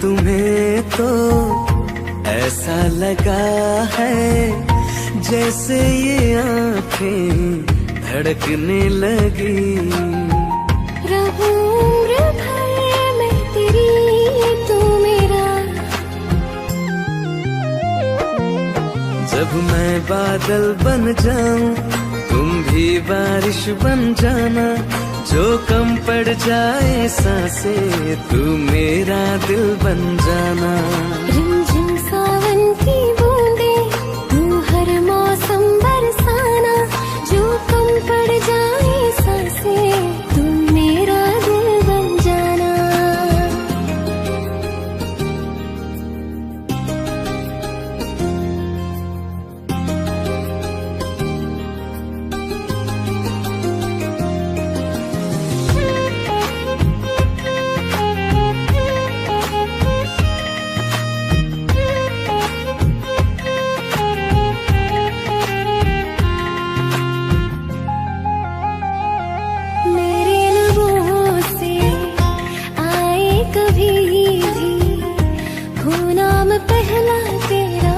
तुम्हें तो ऐसा लगा है जैसे ये आंखें धड़कने लगी। रहूं उम्र भर मैं तेरी, तू मेरा। जब मैं बादल बन जाऊं तुम भी बारिश बन जाना, जो कम पड़ जाए सांसें तू मेरा दिल बन जाना। रिमझिम सावन की बूंदे तू हर मौसम बरसाना, जो कम पड़ जाए सांसें तू मेरा दिल बन जाना। पहला तेरा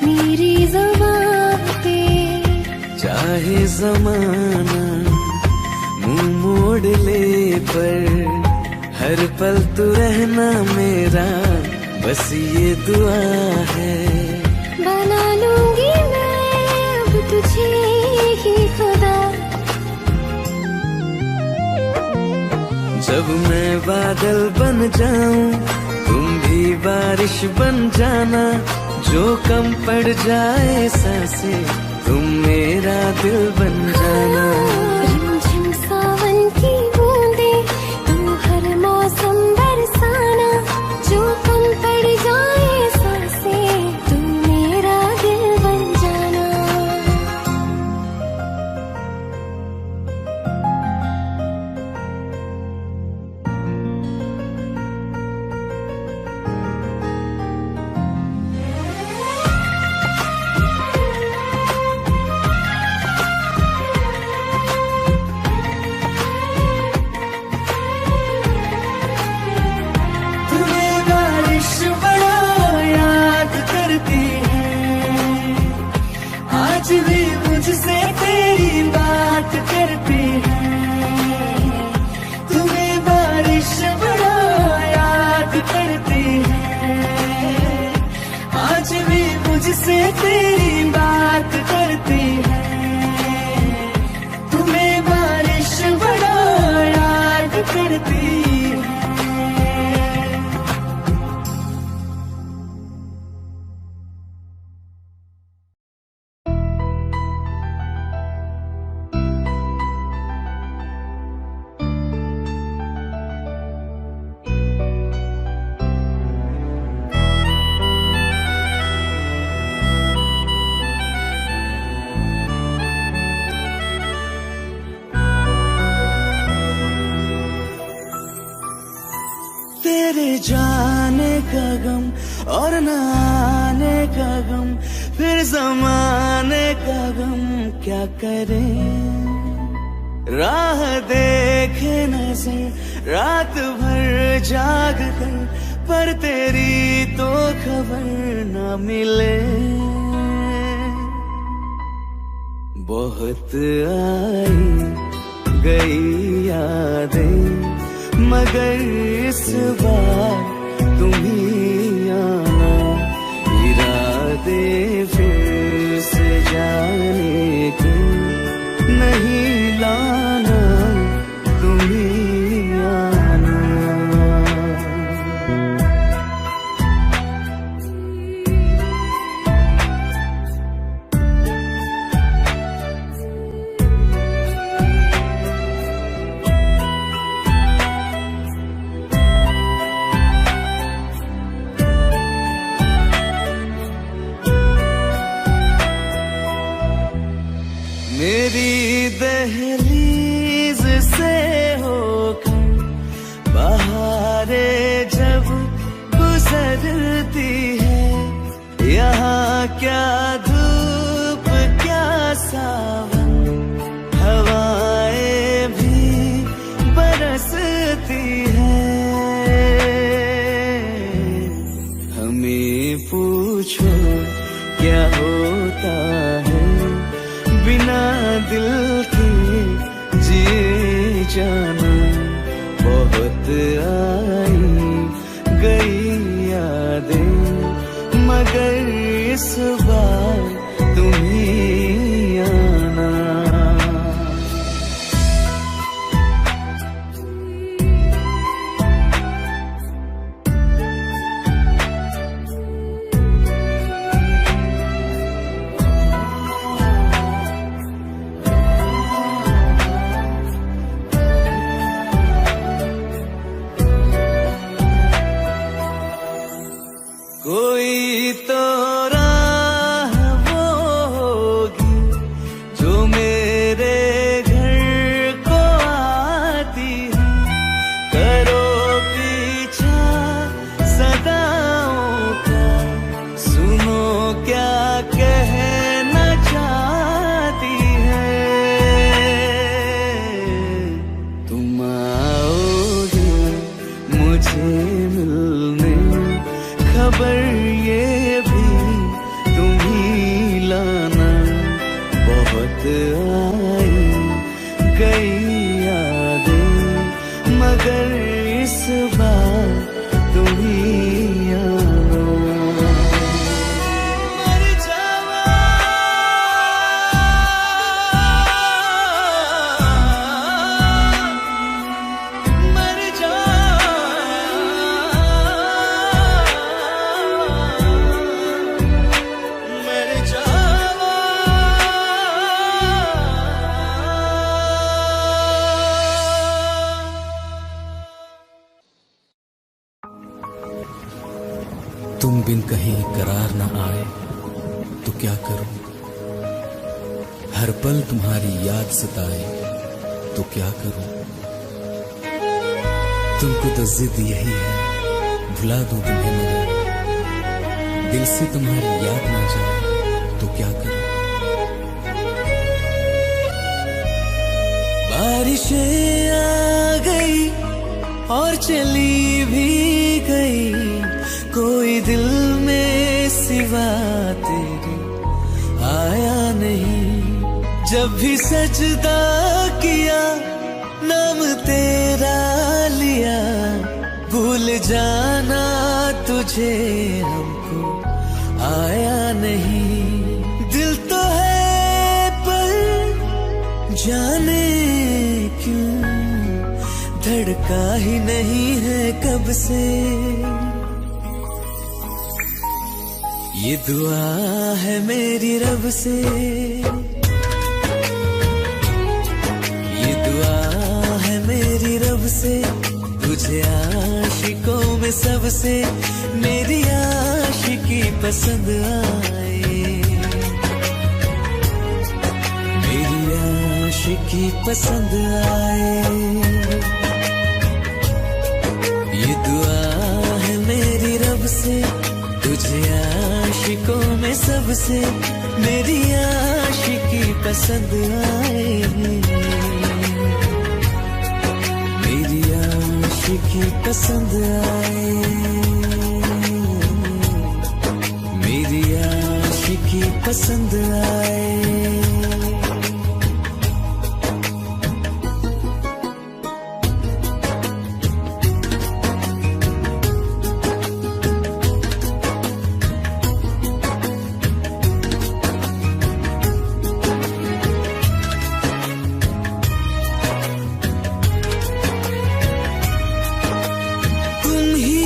मेरी ज़बान पे, चाहे जमाना मुंह मोड़ ले पर हर पल तू रहना मेरा, बस ये दुआ है। बना लूंगी मैं अब तुझे ही खुदा। जब मैं बादल बन जाऊं तुम भी बारिश बन जाना, जो कम पड़ जाए सांसें तुम मेरा दिल बन जाना। रिमझिम सावन की बूंदे तू हर मौसम बरसाना, जो कम पड़ जाए सांसें तू मेरा दिल बन जाना। आज भी मुझसे तेरी बात करती है, तुम्हें बारिश बड़ा याद करती है। आज भी मुझसे तेरी बात करती है, तुम्हें बारिश बड़ा याद करती है। तेरे जाने का गम और न आने का गम, फिर ज़माने का गम क्या करें। राह देखे नजर रात भर जाग कर, पर तेरी तो खबर न मिले। बहुत आई गई यादें मगर इस बार तुम ही आना, इरादे फिर से जाने के नहीं लाना, तुम ही आना। मेरी दहलीज से होकर बहारें जब गुजरती है, यहाँ क्या धूप क्या सावन, हवाएं भी बरसती है। दिल के जिए जाना, बहुत आई गई यादें, मगर इस बार तुम ही आना। कोई तो राह वो होगी जो मेरे घर को आती है, करो पीछा सदाओं का, सुनो क्या कहना चाहती है। तुम आओगे मुझे मिलने, खबर ये भी तुम ही लाना, बहुत आई गई यादें, मगर इस बार तुम ही आना। मर जावा, मर जावा, तुम बिन कहीं करार न आए तो क्या करूं, हर पल तुम्हारी याद सताए तो क्या करूं। तुमको तो जिद यही है भुला दूं तुम्हें, मगर दिल से तुम्हारी याद ना जाए तो क्या करूं। बारिशें आ गई और चली भी गई, कोई दिल में सिवा तेरे आया नहीं। जब भी सजदा किया नाम तेरा लिया, भूल जाना तुझे हमको आया नहीं। दिल तो है पर जाने क्यों धड़का ही नहीं है कब से। ये दुआ है मेरी रब से, ये दुआ है मेरी रब से, तुझे आशिकों में सबसे मेरी आशिकी पसंद आए, मेरी आशिकी पसंद आए। ये दुआ है मेरी रब से, तुझे आशिकों में सबसे मेरी आशिकी पसंद आए, मेरी आशिकी पसंद आए, मेरी आशिकी पसंद आए।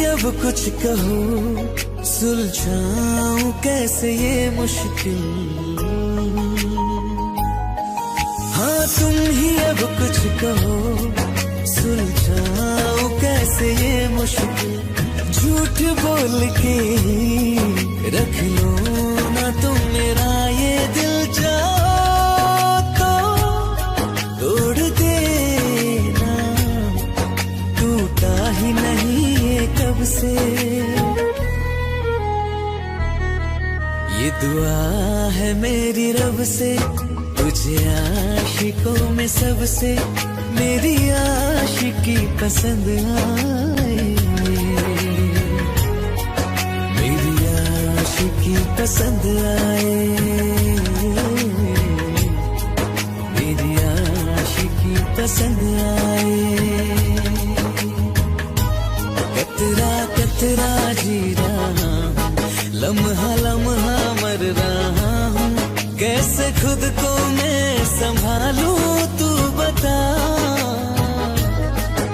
अब कुछ कहो सुलझाऊं कैसे ये मुश्किल, हाँ तुम ही अब कुछ कहो सुलझाऊं कैसे ये मुश्किल। झूठ बोल के रख लो ना तुम मेरा ये दिल, जाओ तो तोड़ देना, टूटा ही नहीं कब से। ये दुआ है मेरी रब से, तुझे आशिकों में सबसे मेरी आशिकी पसंद आए, मेरी आशिकी पसंद आए, पसंद आए। कतरा कतरा जी रहा हूँ, लम्हा लम्हा मर रहा हूँ, कैसे खुद को मैं संभालूं तू बता।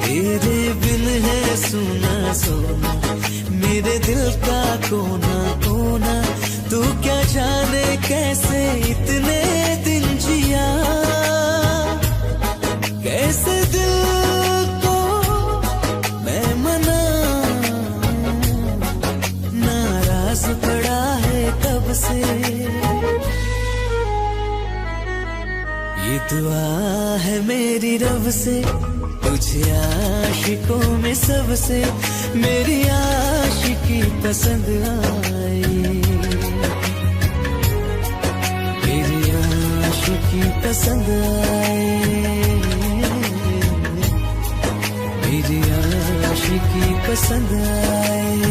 तेरे बिन है सुना सोना मेरे दिल का कोना कोना, तू क्या जाने कैसे इतने दिन जिया, कैसे दिल को मैं मनाऊं, नाराज पड़ा है कब से। ये दुआ है मेरी रब से, तुझे आशिकों में सबसे मेरी आशिकी पसंद आई, मेरी आशिकी पसंद आई, मेरी आशिकी पसंद आई,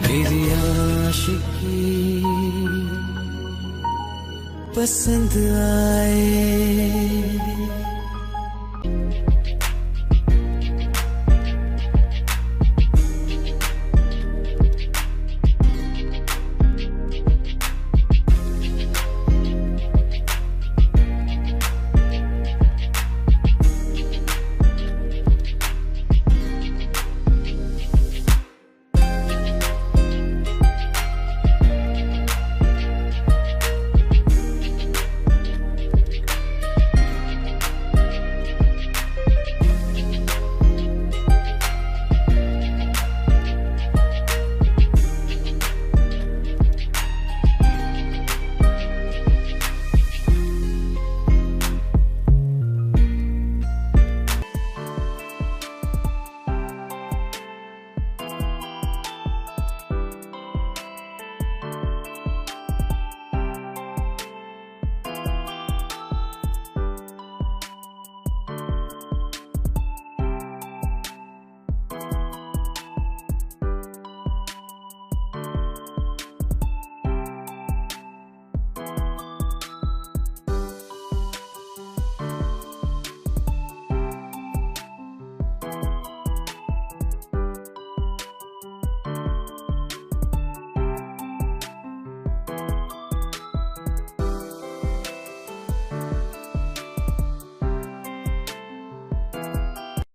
मेरी आशिकी पसंद आए।